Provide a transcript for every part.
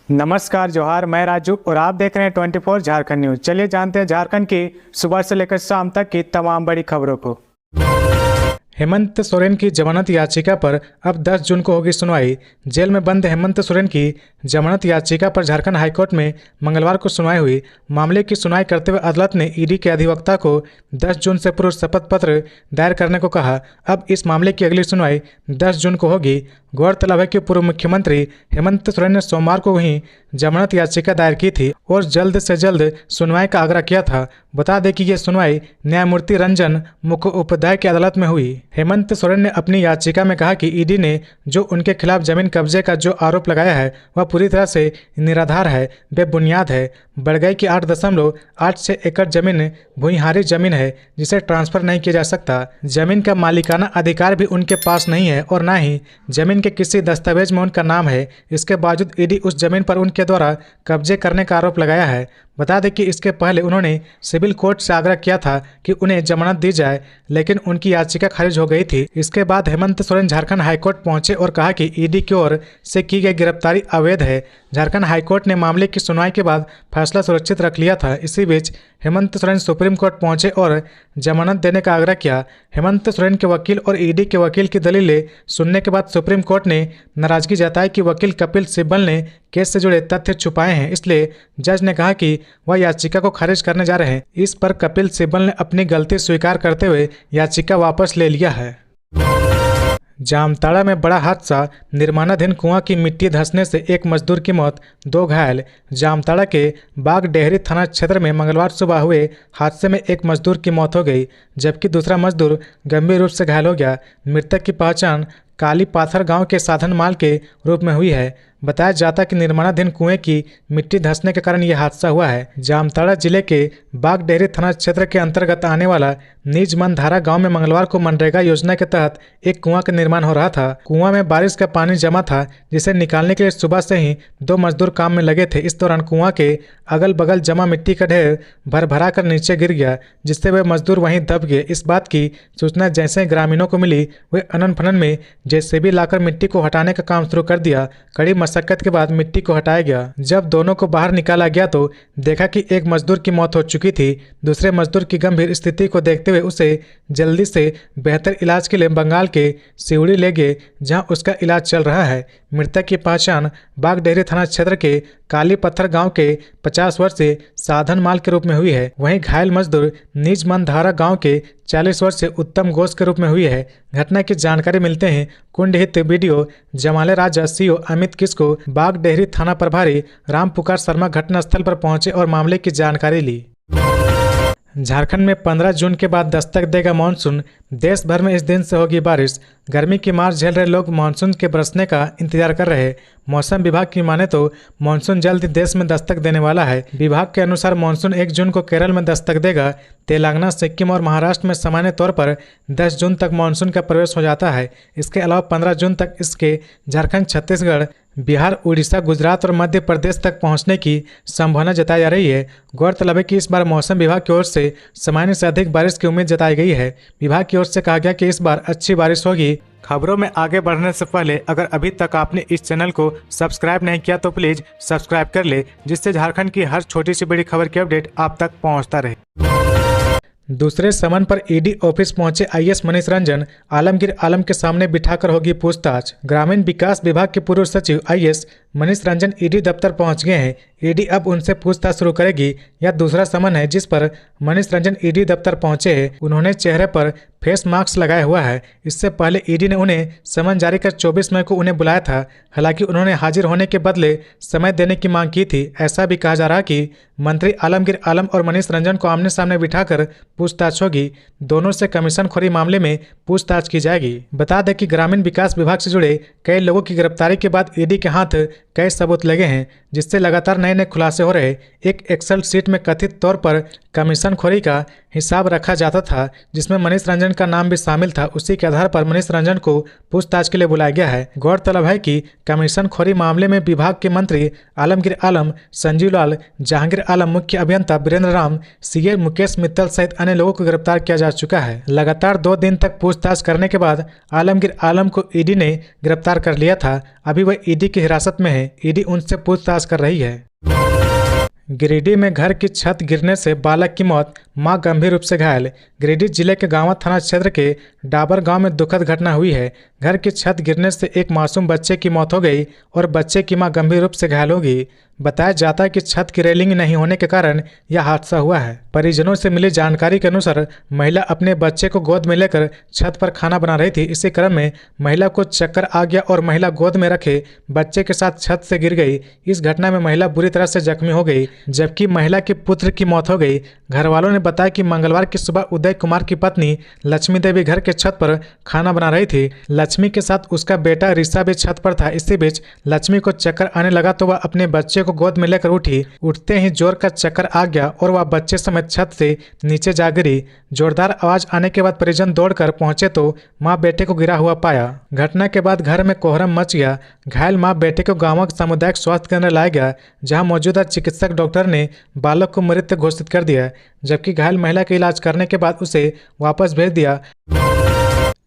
नमस्कार जोहार, मैं राजू और आप देख रहे हैं 24 झारखंड न्यूज। चलिए जानते हैं झारखंड की सुबह से लेकर शाम तक की तमाम बड़ी खबरों को। हेमंत सोरेन की जमानत याचिका पर अब 10 जून को होगी सुनवाई। जेल में बंद हेमंत सोरेन की जमानत याचिका पर झारखंड हाईकोर्ट में मंगलवार को सुनवाई हुई। मामले की सुनवाई करते हुए अदालत ने ईडी के अधिवक्ता को 10 जून से पूर्व शपथ पत्र दायर करने को कहा। अब इस मामले की अगली सुनवाई 10 जून को होगी। गौरतलब है कि पूर्व मुख्यमंत्री हेमंत सोरेन ने सोमवार को वहीं जमानत याचिका दायर की थी और जल्द से जल्द सुनवाई का आग्रह किया था। बता दें कि यह सुनवाई न्यायमूर्ति रंजन मुखोपाध्याय की अदालत में हुई। हेमंत सोरेन ने अपनी याचिका में कहा कि ईडी ने जो उनके खिलाफ जमीन कब्जे का जो आरोप लगाया है वह पूरी तरह से निराधार है, बेबुनियाद है। बड़गई की 8.86 एकड़ जमीन भूइंहारी जमीन है जिसे ट्रांसफर नहीं किया जा सकता। जमीन का मालिकाना अधिकार भी उनके पास नहीं है और न ही जमीन के किसी दस्तावेज में उनका नाम है। इसके बावजूद ईडी उस जमीन पर उनके द्वारा कब्जे करने का आरोप लगाया है। बता दें कि इसके पहले उन्होंने सिविल कोर्ट से आग्रह किया था कि उन्हें जमानत दी जाए, लेकिन उनकी याचिका खारिज हो गई थी। इसके बाद हेमंत सोरेन झारखंड हाईकोर्ट पहुंचे और कहा कि ईडी की ओर से की गई गिरफ्तारी अवैध है। झारखंड हाईकोर्ट ने मामले की सुनवाई के बाद फैसला सुरक्षित रख लिया था। इसी बीच हेमंत सोरेन सुप्रीम कोर्ट पहुंचे और जमानत देने का आग्रह किया। हेमंत सोरेन के वकील और ईडी के वकील की दलीलें सुनने के बाद सुप्रीम कोर्ट ने नाराजगी जताई कि वकील कपिल सिब्बल ने केस से जुड़े तथ्य छुपाए हैं, इसलिए जज ने कहा कि वह याचिका को खारिज करने जा रहे हैं। इस पर कपिल सिब्बल ने अपनी गलती स्वीकार करते हुए याचिका वापस ले लिया है। जामताड़ा में बड़ा हादसा, निर्माणाधीन कुआं की मिट्टी धंसने से एक मजदूर की मौत, 2 घायल। जामताड़ा के बागडेहरी थाना क्षेत्र में मंगलवार सुबह हुए हादसे में एक मजदूर की मौत हो गई, जबकि दूसरा मजदूर गंभीर रूप से घायल हो गया। मृतक की पहचान काली पाथर गांव के साधन माल के रूप में हुई है। बताया जाता कि निर्माणाधीन कुएं की मिट्टी धंसने के कारण यह हादसा हुआ है। जामताड़ा जिले के बागडेहरी थाना क्षेत्र के अंतर्गत आने वाला निज मनधारा गांव में मंगलवार को मनरेगा योजना के तहत एक कुआं का निर्माण हो रहा था। कुआं में बारिश का पानी जमा था, जिसे निकालने के लिए सुबह से ही 2 मजदूर काम में लगे थे। इस दौरान कुआं के अगल बगल जमा मिट्टी का ढेर भर कर नीचे गिर गया, जिससे वे मजदूर वहीं दब गए। इस बात की सूचना जैसे ग्रामीणों को मिली, वे अनन फनन में जेसीबी लाकर मिट्टी को हटाने का काम शुरू कर दिया। कड़ी मशक्कत के बाद मिट्टी को हटाया गया। जब दोनों को बाहर निकाला गया तो देखा कि एक मजदूर की मौत हो चुकी थी। दूसरे मजदूर की गंभीर स्थिति को देखते हुए उसे जल्दी से बेहतर इलाज के लिए बंगाल के सिवड़ी ले गए, जहां उसका इलाज चल रहा है। मृतक की पहचान बागडेहरी थाना क्षेत्र के काली पत्थर गांव के 50 वर्षीय साधन माल के रूप में हुई है। वहीं घायल मजदूर निज मनधारा गांव के 40 वर्षीय उत्तम घोष के रूप में हुई है। घटना की जानकारी मिलते हैं कुंडहित बीडीओ जमाले राजा सीओ अमित किसको बागडेहरी थाना प्रभारी राम पुकार शर्मा घटनास्थल पर पहुंचे और मामले की जानकारी ली। झारखंड में 15 जून के बाद दस्तक देगा मानसून। देश भर में इस दिन से होगी बारिश। गर्मी की मार झेल रहे लोग मानसून के बरसने का इंतजार कर रहे हैं। मौसम विभाग की माने तो मानसून जल्द ही देश में दस्तक देने वाला है। विभाग के अनुसार मानसून 1 जून को केरल में दस्तक देगा। तेलंगाना, सिक्किम और महाराष्ट्र में सामान्य तौर पर 10 जून तक मानसून का प्रवेश हो जाता है। इसके अलावा 15 जून तक इसके झारखंड, छत्तीसगढ़, बिहार, उड़ीसा, गुजरात और मध्य प्रदेश तक पहुंचने की संभावना जताई जा रही है। गौरतलब है कि इस बार मौसम विभाग की ओर से सामान्य से अधिक बारिश की उम्मीद जताई गई है। विभाग की ओर से कहा गया कि इस बार अच्छी बारिश होगी। खबरों में आगे बढ़ने से पहले अगर अभी तक आपने इस चैनल को सब्सक्राइब नहीं किया तो प्लीज सब्सक्राइब कर ले, जिससे झारखंड की हर छोटी सी बड़ी खबर की अपडेट आप तक पहुंचता रहे। दूसरे समन पर ईडी ऑफिस पहुंचे आईएएस मनीष रंजन, आलमगीर आलम के सामने बिठाकर होगी पूछताछ। ग्रामीण विकास विभाग के पूर्व सचिव आईएएस मनीष रंजन ईडी दफ्तर पहुंच गए हैं। ईडी अब उनसे पूछताछ शुरू करेगी। यह दूसरा समन है जिस पर मनीष रंजन ईडी दफ्तर पहुंचे हैं। उन्होंने चेहरे पर फेस मास्क लगाया हुआ है। इससे पहले ईडी ने उन्हें समन जारी कर 24 मई को उन्हें बुलाया था। हालांकि उन्होंने हाजिर होने के बदले समय देने की मांग की थी। ऐसा भी कहा जा रहा कि मंत्री आलमगीर आलम और मनीष रंजन को आमने सामने बिठाकर पूछताछ होगी। दोनों से कमीशनखोरी मामले में पूछताछ की जाएगी। बता दें कि ग्रामीण विकास विभाग से जुड़े कई लोगों की गिरफ्तारी के बाद ईडी के हाथ कई सबूत लगे हैं, जिससे लगातार नए नए खुलासे हो रहे। एक एक्सेल शीट में कथित तौर पर कमीशनखोरी का हिसाब रखा जाता था, जिसमें मनीष रंजन का नाम भी शामिल था। उसी के आधार पर मनीष रंजन को पूछताछ के लिए बुलाया गया है। गौरतलब है कि कमीशनखोरी मामले में विभाग के मंत्री आलमगीर आलम, संजीव लाल, जहांगीर आलम, मुख्य अभियंता वीरेंद्र राम, सीए मुकेश मित्तल सहित अन्य लोगों को गिरफ्तार किया जा चुका है। लगातार 2 दिन तक पूछताछ करने के बाद आलमगीर आलम को ईडी ने गिरफ्तार कर लिया था। अभी वह ईडी की हिरासत में है। ईडी उनसे पूछताछ कर रही है। गिरिडीह में घर की छत गिरने से बालक की मौत, मां गंभीर रूप से घायल। गिरिडीह जिले के गांवा थाना क्षेत्र के डाबर गांव में दुखद घटना हुई है। घर की छत गिरने से एक मासूम बच्चे की मौत हो गई और बच्चे की मां गंभीर रूप से घायल हो गई। बताया जाता है कि छत की रेलिंग नहीं होने के कारण यह हादसा हुआ है। परिजनों से मिली जानकारी के अनुसार महिला अपने बच्चे को गोद में लेकर छत पर खाना बना रही थी। इसी क्रम में महिला को चक्कर आ गया और महिला गोद में रखे बच्चे के साथ छत से गिर गई। इस घटना में महिला बुरी तरह से जख्मी हो गई, जबकि महिला के पुत्र की मौत हो गई। घर वालों ने बताया कि मंगलवार की सुबह उदय कुमार की पत्नी लक्ष्मी देवी घर के छत पर खाना बना रही थी। लक्ष्मी के साथ उसका बेटा ऋषा भी छत पर था। इसी बीच लक्ष्मी को चक्कर आने लगा तो वह अपने बच्चे को गोद में लेकर उठी। उठते ही जोर का चक्कर आ गया और वह बच्चे समेत छत से नीचे जा गिरी। जोरदार आवाज आने के बाद परिजन दौड़कर पहुंचे तो मां बेटे को गिरा हुआ पाया। घटना के बाद घर में कोहराम मच गया। घायल मां बेटे को गांव सामुदायिक स्वास्थ्य केंद्र लाया गया, जहां मौजूदा चिकित्सक डॉक्टर ने बालक को मृत घोषित कर दिया, जबकि घायल महिला का इलाज करने के बाद उसे वापस भेज दिया।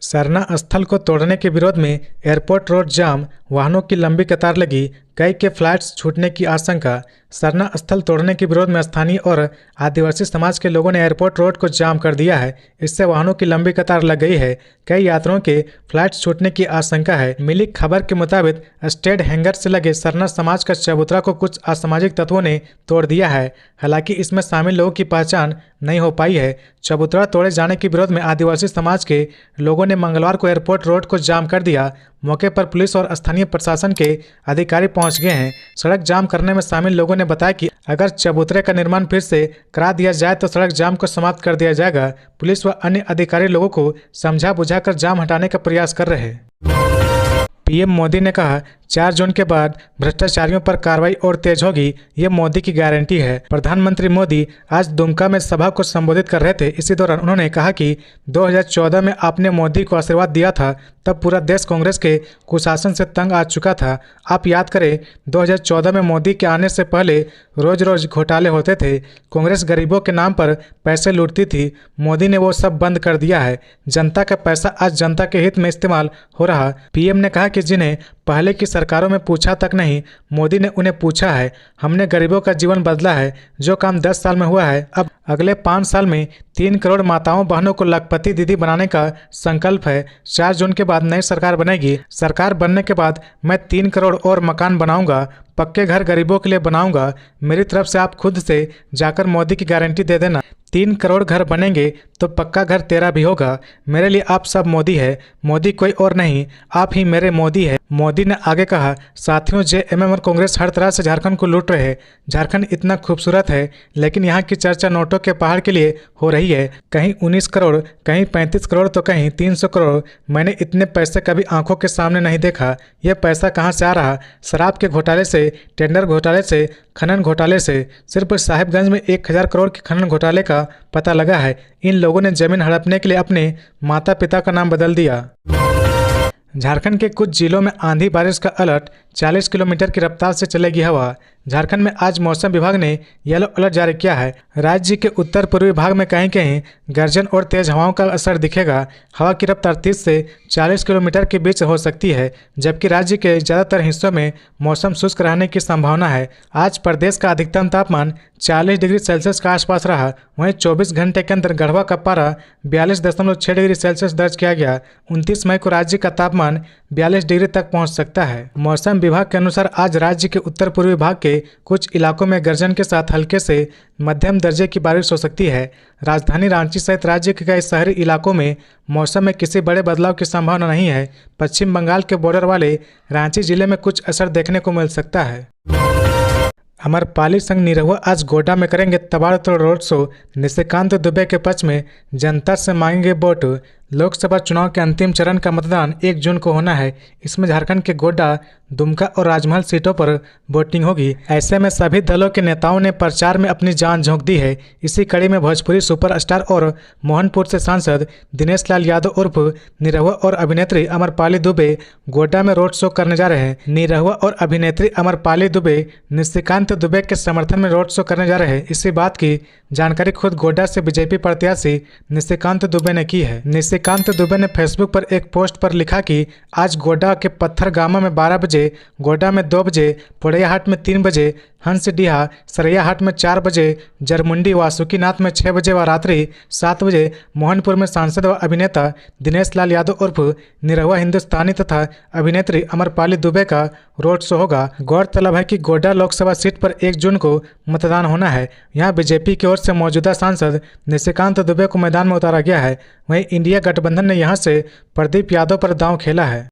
सरना स्थल को तोड़ने के विरोध में एयरपोर्ट रोड जाम, वाहनों की लंबी कतार लगी। कई के फ्लाइट्स छूटने की आशंका। सरना स्थल तोड़ने के विरोध में स्थानीय और आदिवासी समाज के लोगों ने एयरपोर्ट रोड को जाम कर दिया है। इससे वाहनों की लंबी कतार लग गई है। कई यात्रियों के फ्लाइट्स छूटने की आशंका है। मिली खबर के मुताबिक स्टेट हैंगर से लगे सरना समाज का चबूतरा को कुछ असामाजिक तत्वों ने तोड़ दिया है। हालांकि इसमें शामिल लोगों की पहचान नहीं हो पाई है। चबूतरा तोड़े जाने के विरोध में आदिवासी समाज के लोगों ने मंगलवार को एयरपोर्ट रोड को जाम कर दिया। मौके पर पुलिस और स्थानीय प्रशासन के अधिकारी पहुंच गए हैं। सड़क जाम करने में शामिल लोगों ने बताया कि अगर चबूतरे का निर्माण फिर से करा दिया जाए तो सड़क जाम को समाप्त कर दिया जाएगा। पुलिस व अन्य अधिकारी लोगों को समझा बुझाकर जाम हटाने का प्रयास कर रहे हैं। पीएम मोदी ने कहा 4 जून के बाद भ्रष्टाचारियों पर कार्रवाई और तेज होगी, ये मोदी की गारंटी है। प्रधानमंत्री मोदी आज दुमका में सभा को संबोधित कर रहे थे। इसी दौरान उन्होंने कहा कि 2014 में आपने मोदी को आशीर्वाद दिया था, तब पूरा देश कांग्रेस के कुशासन से तंग आ चुका था। आप याद करें, 2014 में मोदी के आने से पहले रोज रोज घोटाले होते थे। कांग्रेस गरीबों के नाम पर पैसे लूटती थी। मोदी ने वो सब बंद कर दिया है। जनता का पैसा आज जनता के हित में इस्तेमाल हो रहा। पीएम ने कहा कि जिन्हें पहले की सरकारों में पूछा तक नहीं, मोदी ने उन्हें पूछा है। हमने गरीबों का जीवन बदला है। जो काम 10 साल में हुआ है, अब अगले 5 साल में 3 करोड़ माताओं बहनों को लखपति दीदी बनाने का संकल्प है। 4 जून के बाद नई सरकार बनेगी। सरकार बनने के बाद मैं 3 करोड़ और मकान बनाऊंगा। पक्के घर गरीबों के लिए बनाऊंगा। मेरी तरफ से आप खुद से जाकर मोदी की गारंटी दे देना। 3 करोड़ घर बनेंगे तो पक्का घर तेरा भी होगा। मेरे लिए आप सब मोदी है। मोदी कोई और नहीं, आप ही मेरे मोदी है। मोदी ने आगे कहा, साथियों, जेएमएम और कांग्रेस हर तरह से झारखंड को लूट रहे हैं। झारखंड इतना खूबसूरत है, लेकिन यहाँ की चर्चा नोटों के पहाड़ के लिए हो रही है। कहीं 19 करोड़, कहीं 35 करोड़ तो कहीं 300 करोड़। मैंने इतने पैसे कभी आंखों के सामने नहीं देखा। यह पैसा कहाँ से आ रहा? शराब के घोटाले से, टेंडर घोटाले से, खनन घोटाले से। सिर्फ साहिबगंज में 1000 करोड़ के खनन घोटाले का पता लगा है। इन लोगों ने जमीन हड़पने के लिए अपने माता पिता का नाम बदल दिया। झारखंड के कुछ जिलों में आंधी बारिश का अलर्ट, 40 किलोमीटर की रफ्तार से चलेगी हवा। झारखंड में आज मौसम विभाग ने येलो अलर्ट जारी किया है। राज्य के उत्तर पूर्वी भाग में कहीं कहीं गर्जन और तेज हवाओं का असर दिखेगा। हवा की रफ्तार 30 से 40 किलोमीटर के बीच हो सकती है, जबकि राज्य के ज़्यादातर हिस्सों में मौसम शुष्क रहने की संभावना है। आज प्रदेश का अधिकतम तापमान 40 डिग्री सेल्सियस के आसपास रहा। वहीं 24 घंटे के अंदर गढ़वा का पारा 42.6 डिग्री सेल्सियस दर्ज किया गया। 29 मई को राज्य का तापमान 42 डिग्री तक पहुंच सकता है। मौसम विभाग के अनुसार आज राज्य के उत्तर पूर्वी भाग के कुछ इलाकों में गर्जन के साथ हल्के से मध्यम दर्जे की बारिश हो सकती है। राजधानी रांची सहित राज्य के कई शहरी इलाकों में मौसम में किसी बड़े बदलाव की संभावना नहीं है। पश्चिम बंगाल के बॉर्डर वाले रांची जिले में कुछ असर देखने को मिल सकता है। अमरपाली संघ निरहुआ आज गोड्डा में करेंगे तबाड़तोड़ रोड शो। निशिकांत दुबे के पक्ष में जनता से मांगेंगे वोट। लोकसभा चुनाव के अंतिम चरण का मतदान 1 जून को होना है। इसमें झारखंड के गोड्डा, दुमका और राजमहल सीटों पर वोटिंग होगी। ऐसे में सभी दलों के नेताओं ने प्रचार में अपनी जान झोंक दी है। इसी कड़ी में भोजपुरी सुपरस्टार और मोहनपुर से सांसद दिनेश लाल यादव उर्फ निरहुआ और अभिनेत्री अमरपाली दुबे गोड्डा में रोड शो करने जा रहे हैं। निरहुआ और अभिनेत्री अमरपाली दुबे निशिकांत दुबे के समर्थन में रोड शो करने जा रहे हैं। इसी बात की जानकारी खुद गोड्डा से बीजेपी प्रत्याशी निशिकांत दुबे ने की है। निशिकांत दुबे ने फेसबुक पर एक पोस्ट पर लिखा कि आज गोड्डा के पत्थरगामा में 12 बजे, गोड्डा में 2 बजे, पोड़ैयाहाट में 3 बजे, हंसडीहा सरैयाहाट में 4 बजे, जरमुंडी वासुकीनाथ में 6 बजे व रात्रि 7 बजे मोहनपुर में सांसद व अभिनेता दिनेश लाल यादव उर्फ निरहुआ हिंदुस्तानी तथा अभिनेत्री अमरपाली दुबे का रोड शो होगा। गौरतलब है कि गोड्डा लोकसभा सीट पर 1 जून को मतदान होना है। यहाँ बीजेपी की ओर से मौजूदा सांसद निशिकांत दुबे को मैदान में उतारा गया है। वहीं इंडिया गठबंधन ने यहां से प्रदीप यादव पर दांव खेला है।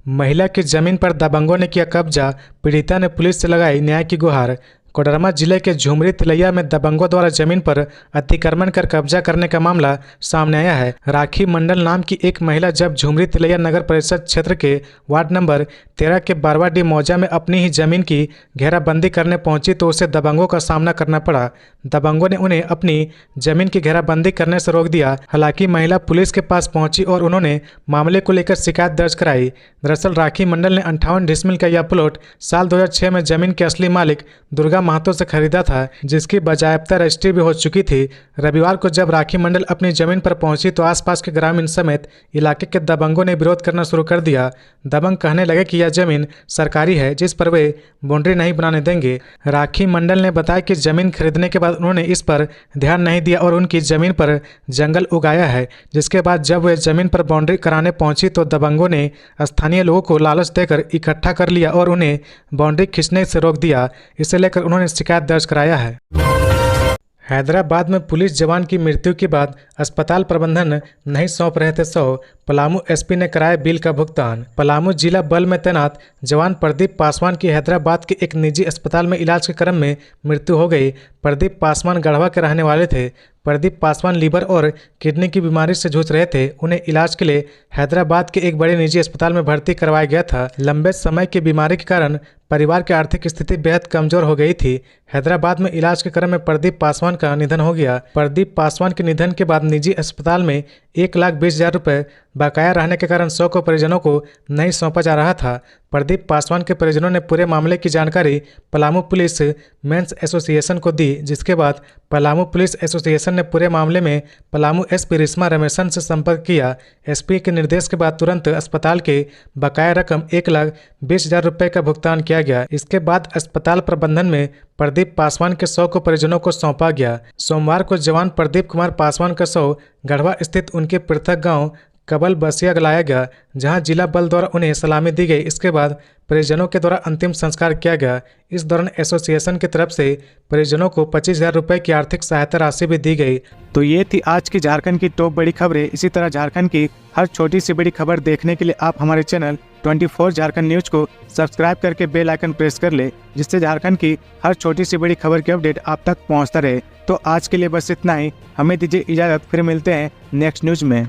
महिला की जमीन पर दबंगों ने किया कब्जा, पीड़िता ने पुलिस से लगाई न्याय की गुहार। कोडरमा जिले के झुमरी तिलैया में दबंगों द्वारा जमीन पर अतिक्रमण कर कब्जा करने का मामला सामने आया है। राखी मंडल नाम की एक महिला जब झुमरी तिलैया नगर परिषद क्षेत्र के वार्ड नंबर 13 के बारवाडी मौजा में अपनी ही जमीन की घेराबंदी करने पहुंची तो उसे दबंगों का सामना करना पड़ा। दबंगों ने उन्हें अपनी जमीन की घेराबंदी करने से रोक दिया। हालांकि महिला पुलिस के पास पहुंची और उन्होंने मामले को लेकर शिकायत दर्ज कराई। दरअसल राखी मंडल ने 58 डिसमिल का यह प्लॉट साल 2006 में जमीन के असली मालिक दुर्गा महतो से खरीदा था, जिसकी बाजायफ्ता रजिस्ट्री भी हो चुकी थी। रविवार को जब राखी मंडल अपनी जमीन पर पहुंची तो आसपास के ग्रामीण समेत इलाके के दबंगों ने विरोध करना शुरू कर दिया। दबंग कहने लगे कि यह जमीन सरकारी है जिस पर वे बाउंड्री नहीं बनाने देंगे। राखी मंडल ने बताया कि जमीन खरीदने के बाद उन्होंने इस पर ध्यान नहीं दिया और उनकी जमीन पर जंगल उगाया है, जिसके बाद जब वे जमीन पर बाउंड्री कराने पहुंची तो दबंगों ने स्थानीय लोगों को लालच देकर इकट्ठा कर लिया और उन्हें बाउंड्री खींचने से रोक दिया। इसे लेकर उन्होंने शिकायत दर्ज कराया है। हैदराबाद में पुलिस जवान की मृत्यु के बाद अस्पताल प्रबंधन नहीं सौंप रहे थे 100, पलामू एसपी ने कराया बिल का भुगतान। पलामू जिला बल में तैनात जवान प्रदीप पासवान की हैदराबाद के एक निजी अस्पताल में इलाज के क्रम में मृत्यु हो गई। प्रदीप पासवान गढ़वा के रहने वाले थे। प्रदीप पासवान लीवर और किडनी की बीमारी से जूझ रहे थे। उन्हें इलाज के लिए हैदराबाद के एक बड़े निजी अस्पताल में भर्ती करवाया गया था। लंबे समय की बीमारी के कारण परिवार की आर्थिक स्थिति बेहद कमजोर हो गई थी। हैदराबाद में इलाज के क्रम में प्रदीप पासवान का निधन हो गया। प्रदीप पासवान के निधन के बाद निजी अस्पताल में 1,20,000 रुपये बकाया रहने के कारण 100 को परिजनों को नहीं सौंपा जा रहा था। प्रदीप पासवान के परिजनों ने पूरे मामले की जानकारी पलामू पुलिस मेंस एसोसिएशन को दी, जिसके बाद पलामू पुलिस एसोसिएशन ने पूरे मामले में पलामू एसपी रिश्मा रमेशन से संपर्क किया। एसपी के निर्देश के बाद तुरंत अस्पताल के बकाया रकम 1,20,000 रुपये का भुगतान किया गया। इसके बाद अस्पताल प्रबंधन में प्रदीप पासवान के 100 को परिजनों को सौंपा गया। सोमवार को जवान प्रदीप कुमार पासवान का 100 गढ़वा स्थित उनके पृथक गांव कबल बसिया लाया गया, जहां जिला बल द्वारा उन्हें सलामी दी गई। इसके बाद परिजनों के द्वारा अंतिम संस्कार किया गया। इस दौरान एसोसिएशन की तरफ से परिजनों को 25,000 रुपये की आर्थिक सहायता राशि भी दी गई। तो ये थी आज की झारखंड की टॉप बड़ी खबरें। इसी तरह झारखंड की हर छोटी सी बड़ी खबर देखने के लिए आप हमारे चैनल 24 झारखंड न्यूज को सब्सक्राइब करके बेल आइकन प्रेस कर ले, जिससे झारखंड की हर छोटी सी बड़ी खबर की अपडेट आप तक पहुंचता रहे। तो आज के लिए बस इतना ही। हमें दीजिए इजाज़त, फिर मिलते हैं नेक्स्ट न्यूज में।